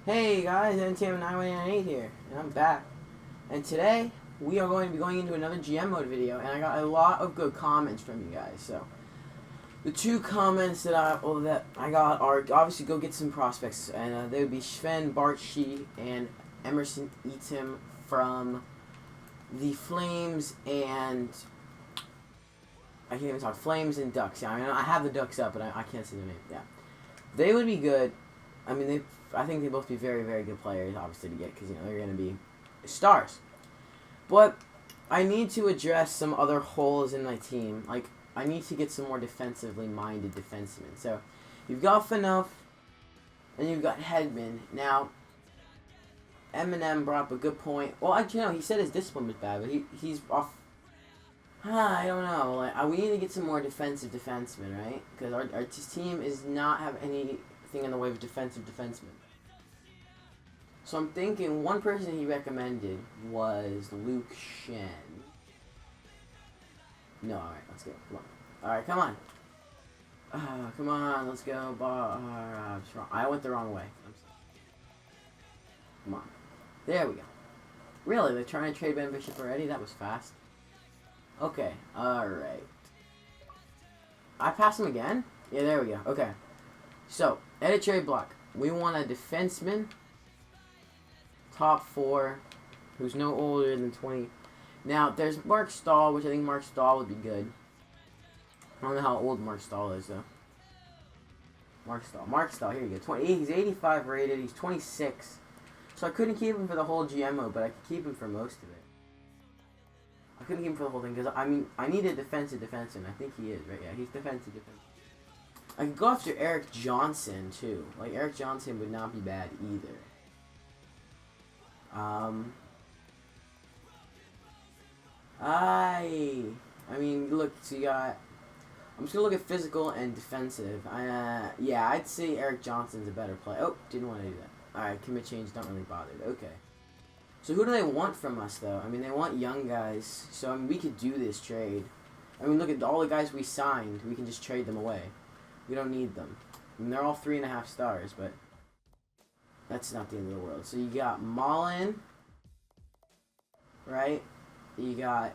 Hey guys, NTM9198 here, and I'm back. And today, we are going to be going into another GM mode video, and I got a lot of good comments from you guys. So, the two comments that I got are obviously go get some prospects, and they would be Sven Bartshi and Emerson Eatum from the Flames and I can't even talk. Flames and Ducks. Yeah, I mean I have the Ducks up, but I can't see their name. Yeah, they would be good. I mean, I think they both be very, very good players, obviously, to get, because, they're going to be stars. But I need to address some other holes in my team. Like, I need to get some more defensively minded defensemen. So, you've got Phaneuf, and you've got Hedman. Now, Eminem brought up a good point. Well, actually, no, he said his discipline was bad, but he's off. I don't know. Like, we need to get some more defensive defensemen, right? Because our team is not have anything in the way of defensive defensemen. So I'm thinking one person he recommended was Luke Shen. No, alright, let's go. Come on. Alright, come on. Come on, let's go. I went the wrong way. Come on. There we go. Really? They're trying to trade Ben Bishop already? That was fast. Okay, alright. I passed him again? Yeah, there we go. Okay. So, edit trade block. We want a defenseman, top 4, who's no older than 20. Now, there's Mark Stahl, which I think Mark Stahl would be good. I don't know how old Mark Stahl is, though. Mark Stahl, here you go. He's 85 rated, he's 26. So I couldn't keep him for the whole GMO, but I could keep him for most of it. I couldn't keep him for the whole thing, because, I mean, I need a defensive defenseman. I think he is, right? Yeah, he's defensive defenseman. I could go after Eric Johnson, too. Like, Eric Johnson would not be bad, either. I mean, look, so you got... I'm just going to look at physical and defensive. Yeah, I'd say Eric Johnson's a better player. Oh, didn't want to do that. Alright, commit change, not really bothered. Okay. So who do they want from us, though? I mean, they want young guys. So, I mean, we could do this trade. I mean, look at all the guys we signed. We can just trade them away. We don't need them. I mean, they're all 3.5 stars, but that's not the end of the world. So you got Mullen, right? You got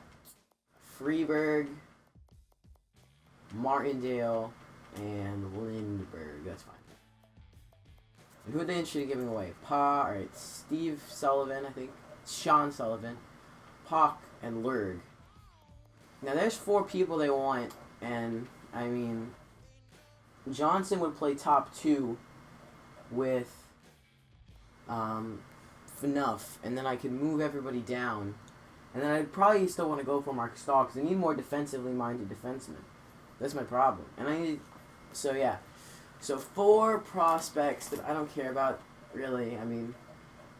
Freeberg, Martindale, and Lindbergh. That's fine. And who are they interested in giving away? Alright, Steve Sullivan, I think. Sean Sullivan, Pock, and Lurg. Now, there's 4 people they want, and, I mean... Johnson would play top 2 with Phaneuf, and then I could move everybody down. And then I'd probably still want to go for Mark Stahl, because I need more defensively minded defensemen. That's my problem. And I need... So, yeah. So, 4 prospects that I don't care about, really. I mean,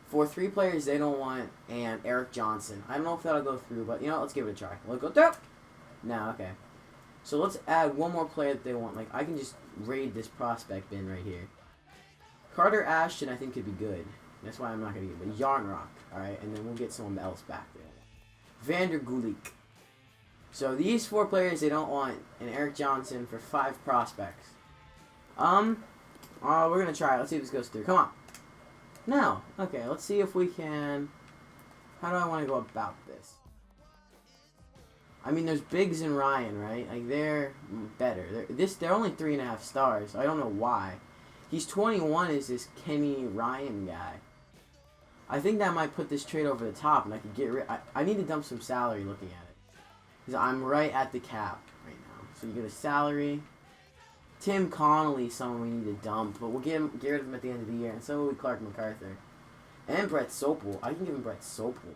for 3 players they don't want, and Eric Johnson. I don't know if that'll go through, but, let's give it a try. Let's go through! No, okay. So let's add one more player that they want. Like, I can just raid this prospect bin right here. Carter Ashton, I think, could be good. That's why I'm not going to get it. But Yarnrock, alright? And then we'll get someone else back there. Vander Gulik. So these 4 players they don't want. And Eric Johnson for 5 prospects. We're going to try it. Let's see if this goes through. Come on. No. Okay, let's see if we can... How do I want to go about this? I mean, there's Biggs and Ryan, right? Like, they're better. They're only 3.5 stars. I don't know why. He's 21 is this Kenny Ryan guy. I think that might put this trade over the top, and I could get rid... I need to dump some salary looking at it. Because I'm right at the cap right now. So you get a salary. Tim Connolly is someone we need to dump, but we'll get rid of him at the end of the year. And so will Clark MacArthur. And Brett Sopel. I can give him Brett Sopel.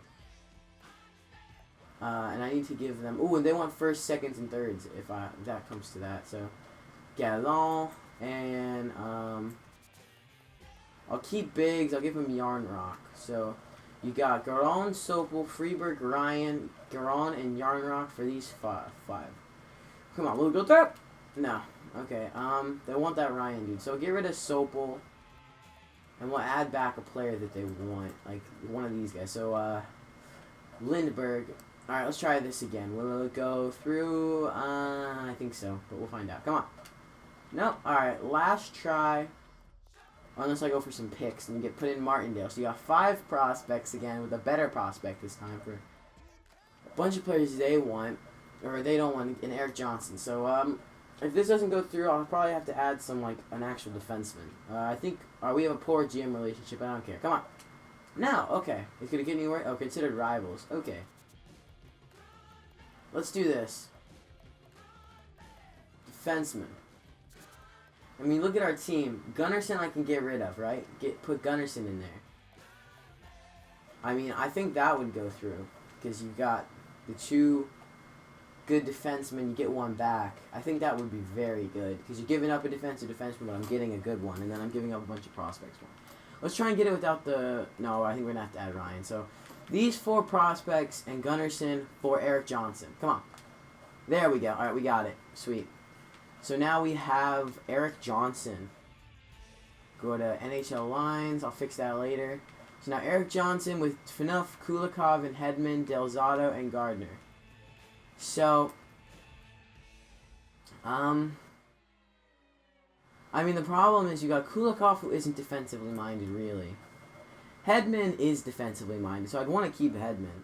And I need to give them... Ooh, and they want first, seconds, and thirds if that comes to that. So, Gallon and... I'll keep Biggs. I'll give him Yarnrock. So, you got Garon, Sopel, Freeberg, Ryan, Garon, and Yarnrock for these 5. Come on, we'll go through. No. Okay, they want that Ryan dude. So, get rid of Sopel. And we'll add back a player that they want. Like, one of these guys. So, Lindbergh... Alright, let's try this again. Will it go through? I think so, but we'll find out. Come on. No? Alright, last try. Unless I go for some picks and you get put in Martindale. So you got 5 prospects again with a better prospect this time for a bunch of players they want, or they don't want, in Eric Johnson. So if this doesn't go through, I'll probably have to add some like an actual defenseman. I think we have a poor GM relationship. I don't care. Come on. No. Okay. It's gonna get anywhere. Oh, considered rivals. Okay. Let's do this. Defenseman. I mean, look at our team. Gunnarsson I can get rid of, right? Put Gunnarsson in there. I mean, I think that would go through. Because you've got the 2 good defensemen, you get 1 back. I think that would be very good. Because you're giving up a defensive defenseman, but I'm getting a good one. And then I'm giving up a bunch of prospects. Let's try and get it without the... No, I think we're going to have to add Ryan. So, these 4 prospects and Gunnarsson for Eric Johnson. Come on. There we go. Alright, we got it. Sweet. So now we have Eric Johnson. Go to NHL lines. I'll fix that later. So now Eric Johnson with Phaneuf, Kulikov, and Hedman, Delzato, and Gardner. So, I mean, the problem is you got Kulikov, who isn't defensively minded, really. Hedman is defensively minded, so I'd want to keep Hedman.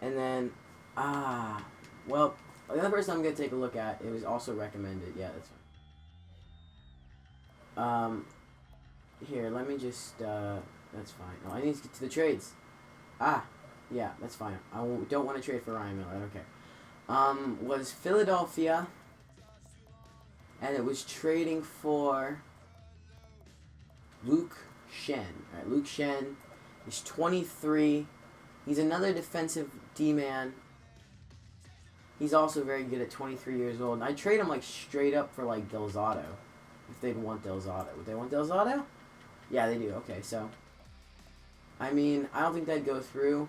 And then, well, the other person I'm going to take a look at, it was also recommended. Yeah, that's fine. Here, let me just, that's fine. No, I need to get to the trades. Yeah, that's fine. Don't want to trade for Ryan Miller. I don't care. Was Philadelphia, and it was trading for Luke Schenn. All right, Luke Schenn is 23. He's another defensive D-man. He's also very good at 23 years old. And I'd trade him like straight up for like Delzato. If they'd want Delzato. Would they want Delzato? Yeah, they do. Okay, so. I mean, I don't think that'd go through.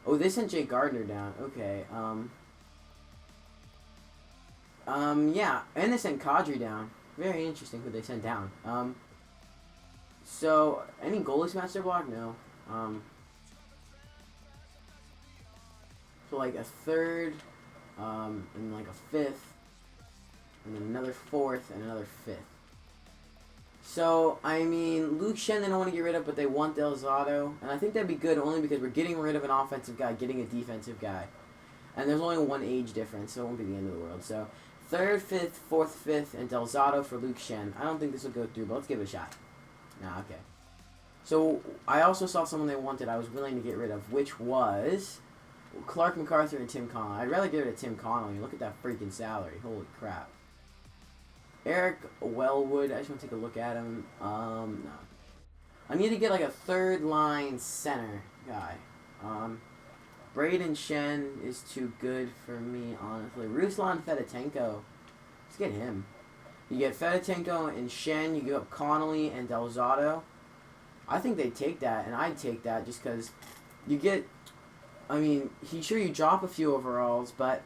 Oh, they sent Jay Gardner down. Okay, yeah. And they sent Kadri down. Very interesting who they sent down. So, any goalie smash their block? No. So like a 3rd, and like a 5th, and then another 4th, and another 5th. So, I mean, Luke Schenn they don't want to get rid of, but they want Delzato. And I think that'd be good only because we're getting rid of an offensive guy, getting a defensive guy. And there's only 1 age difference, so it won't be the end of the world. So, 3rd, 5th, 4th, 5th, and Delzato for Luke Schenn. I don't think this will go through, but let's give it a shot. Nah, okay. So, I also saw someone they wanted I was willing to get rid of, which was Clark MacArthur and Tim Connolly. I'd rather get rid of Tim Connolly. Look at that freaking salary. Holy crap. Eric Wellwood, I just want to take a look at him. No. I need to get like a 3rd line center guy. Braden Shen is too good for me, honestly. Ruslan Fedotenko. Let's get him. You get Fedotenko and Shen, you give up Connolly and Delzato. I think they'd take that, and I'd take that just because you get... I mean, you drop a few overalls, but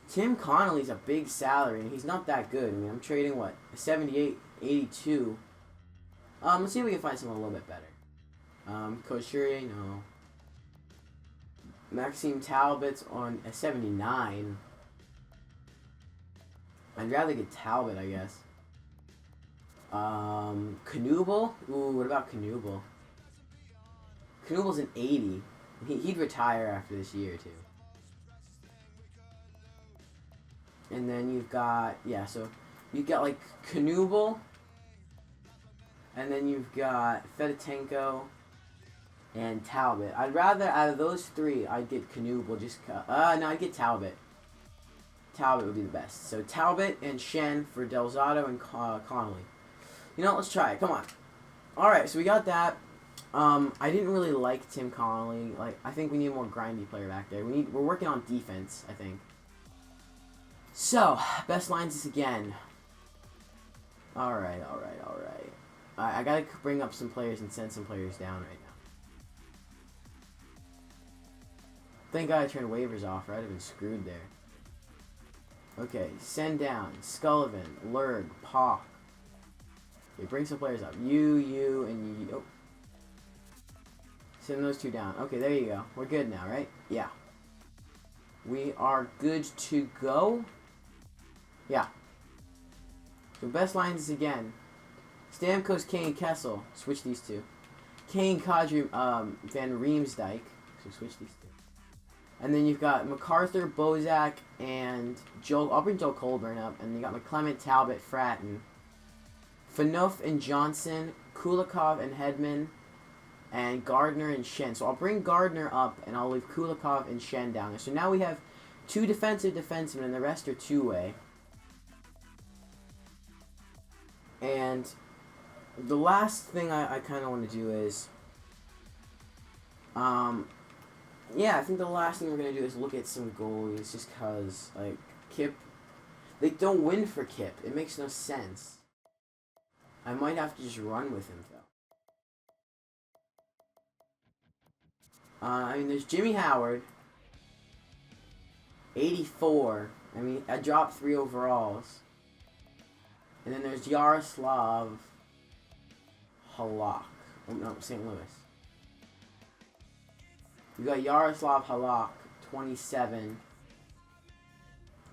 Tim Connolly's a big salary, and he's not that good. I mean, I'm trading, what, a 78, 82. Let's see if we can find someone a little bit better. Couturier, no. Maxime Talbot's on a 79. I'd rather get Talbot, I guess. Knubel? Ooh, what about Knubel? Knubel's an 80. He'd retire after this year, too. And then you've got, yeah, so you've got, like, Knubel. And then you've got Fedotenko and Talbot. I'd rather, out of those 3, I'd get Knubel. No, I'd get Talbot. Talbot would be the best. So Talbot and Shen for Delzato and Connolly. You know, let's try it. Come on. Alright, so we got that. I didn't really like Tim Connolly. Like, I think we need a more grindy player back there. We're working on defense, I think. So, best lines is again. Alright. I gotta bring up some players and send some players down right now. Thank God I turned waivers off, or I'd have been screwed there. Okay, send down. Scullivan, Lurg, Paw. Okay, bring some players up. You, and you. Oh. Send those 2 down. Okay, there you go. We're good now, right? Yeah. We are good to go. Yeah. So best lines again. Stamkos, Kane, Kessel. Switch these two. Kane, Kadri, Van Riemsdyk. So switch these two. And then you've got MacArthur, Bozak, and Joel. I'll bring Joel Colburn up. And you got McClement, Talbot, Fratton, Phaneuf and Johnson, Kulikov and Hedman, and Gardner and Shen. So I'll bring Gardner up, and I'll leave Kulikov and Shen down there. So now we have 2 defensive defensemen, and the rest are two-way. And the last thing I kind of want to do is, yeah, I think the last thing we're going to do is look at some goalies, just because, like, Kip, they don't win for Kip. It makes no sense. I might have to just run with him, though. I mean, there's Jimmy Howard, 84. I mean, I dropped 3 overalls. And then there's Yaroslav Halak. Oh, no, St. Louis. You got Yaroslav Halak, 27.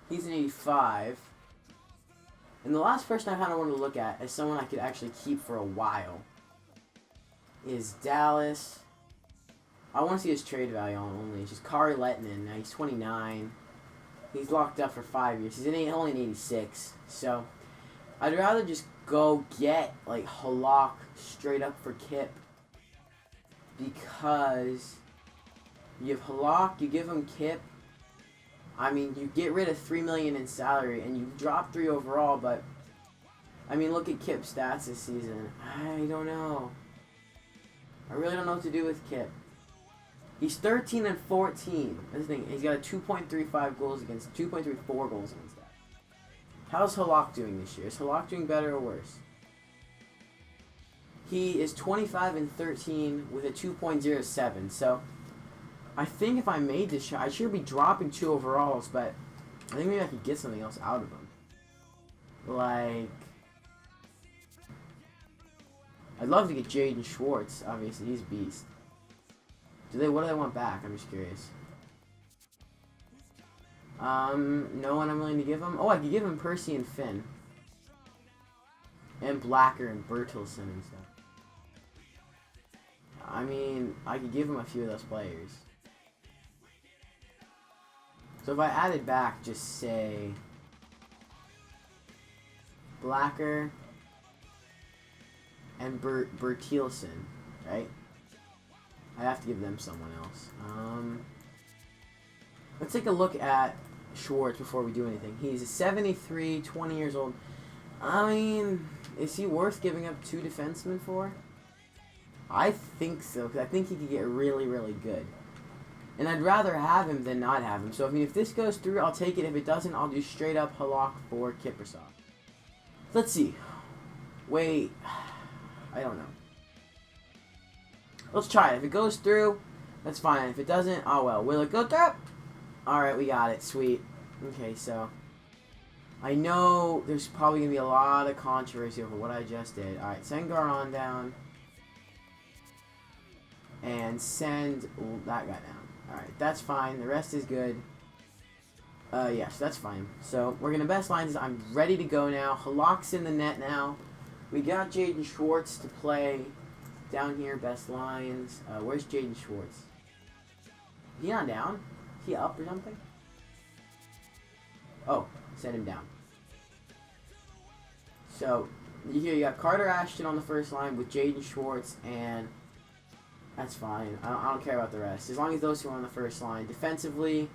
He's an 85. And the last person I kind of want to look at as someone I could actually keep for a while is Dallas. I want to see his trade value on only. It's just Kari Lettinen. Now he's 29. He's locked up for 5 years. He's only an 86. So I'd rather just go get like Halak straight up for Kip, because you have Halak, you give him Kip. I mean, you get rid of $3 million in salary, and you drop 3 overall. But I mean, look at Kip's stats this season. I don't know. I really don't know what to do with Kip. He's 13 and 14. That's the thing. He's got a 2.35 goals against, 2.34 goals against that. How's Halak doing this year? Is Halak doing better or worse? He is 25 and 13 with a 2.07. So I think if I made this shot, I should be dropping 2 overalls, but I think maybe I could get something else out of him. Like, I'd love to get Jaden Schwartz. Obviously, he's a beast. What do they want back? I'm just curious. No one I'm willing to give him. Oh, I could give him Percy and Finn. And Blacker and Bertelsen and stuff. I mean, I could give him a few of those players. So if I added back, just say Blacker and Bertelsen, right? I have to give them someone else. Let's take a look at Schwartz before we do anything. He's a 73, 20 years old. I mean, is he worth giving up 2 defensemen for? I think so, because I think he could get really, really good. And I'd rather have him than not have him. So, I mean, if this goes through, I'll take it. If it doesn't, I'll do straight up Halak for Kiprusoff. Let's see. Wait. I don't know. Let's try it. If it goes through, that's fine. If it doesn't, oh well. Will it go through? Alright, we got it. Sweet. Okay, so I know there's probably going to be a lot of controversy over what I just did. Alright, send Garon down. And send that guy down. Alright, that's fine. The rest is good. Yes, that's fine. So, we're going to best lines. I'm ready to go now. Halak's in the net now. We got Jaden Schwartz to play down here. Best lines. Where's Jaden Schwartz? Is he not down? Is he up or something? Oh, send him down. So, you got Carter Ashton on the first line with Jaden Schwartz, and that's fine. I don't care about the rest. As long as those two are on the first line. Defensively,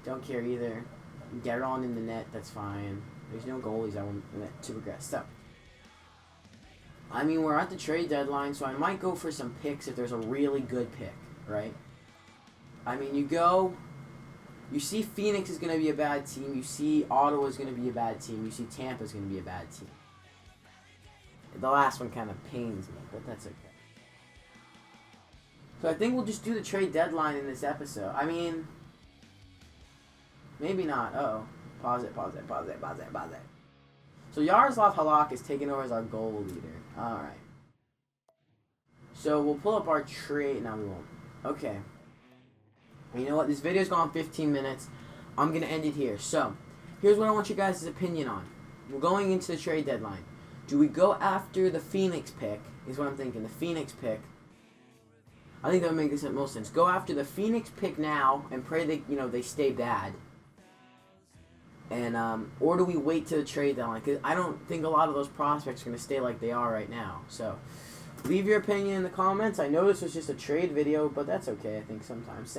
don't care either. Get it on in the net, that's fine. There's no goalies I want to progress. So, I mean, we're at the trade deadline, so I might go for some picks if there's a really good pick, right? I mean, you see Phoenix is going to be a bad team. You see Ottawa is going to be a bad team. You see Tampa is going to be a bad team. The last one kind of pains me, but that's okay. So I think we'll just do the trade deadline in this episode. I mean, maybe not. Uh-oh. Pause it. So Yaroslav Halak is taking over as our goal leader. Alright. So we'll pull up our trade. No, we won't. Okay. You know what? This video's gone 15 minutes. I'm going to end it here. So, here's what I want you guys' opinion on. We're going into the trade deadline. Do we go after the Phoenix pick? Is what I'm thinking. The Phoenix pick. I think that would make the most sense. Go after the Phoenix pick now and pray that they stay bad. And or do we wait to the trade deadline? Because I don't think a lot of those prospects are going to stay like they are right now. So leave your opinion in the comments. I know this was just a trade video, but that's okay. I think sometimes.